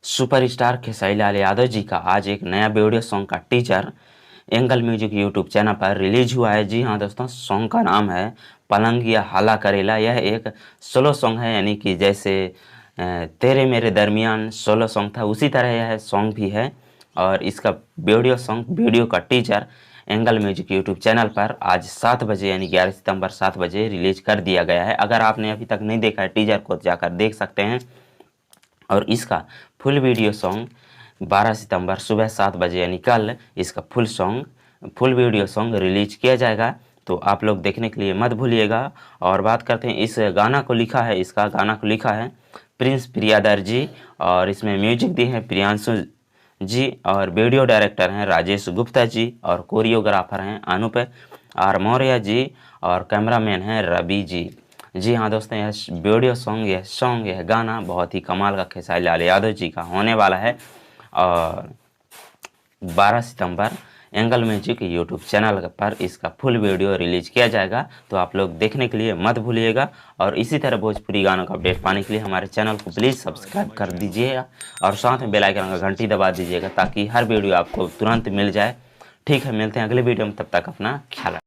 Superstar Khesari Lal Yadav ji का आज एक नया वीडियो सॉन्ग का teaser angle music YouTube channel पर रिलीज हुआ है। जी हाँ दोस्तों, सॉन्ग का नाम है पलंगिया हाला करेला। यह एक सोलो सॉन्ग है, यानी कि जैसे तेरे मेरे दरमियान सोलो सॉन्ग था उसी तरह यह सॉन्ग भी है। और इसका वीडियो का teaser angle music YouTube channel पर आज 7 बजे यानी 11 सितंबर 7 बजे रिलीज कर दिया गया है। अगर आपने अभी तक नहीं देखा है टीजर को जाकर देख सकते हैं। और इसका फुल वीडियो सॉन्ग 12 सितंबर सुबह 7 बजे यानी कल इसका फुल वीडियो सॉन्ग रिलीज किया जाएगा, तो आप लोग देखने के लिए मत भूलिएगा। और बात करते हैं, इसका गाना को लिखा है प्रिंस प्रियादर जी, और इसमें म्यूजिक दी है प्रियांशु जी, और वीडियो डायरेक्टर हैं राजेश गुप्ता जी, और कोरियोग्राफर हैं अनूप आर मौर्य जी, और कैमरामैन हैं रवि जी। जी हाँ दोस्तों, यह गाना बहुत ही कमाल का खेसारी लाल यादव जी का होने वाला है। और 12 सितंबर एंगल म्यूजिक यूट्यूब चैनल पर इसका फुल वीडियो रिलीज किया जाएगा, तो आप लोग देखने के लिए मत भूलिएगा। और इसी तरह भोजपुरी गानों का अपडेट पाने के लिए हमारे चैनल को प्लीज़ सब्सक्राइब कर दीजिएगा और साथ में बेल आइकन का घंटी दबा दीजिएगा, ताकि हर वीडियो आपको तुरंत मिल जाए। ठीक है, मिलते हैं अगले वीडियो में, तब तक अपना ख्याल रखें।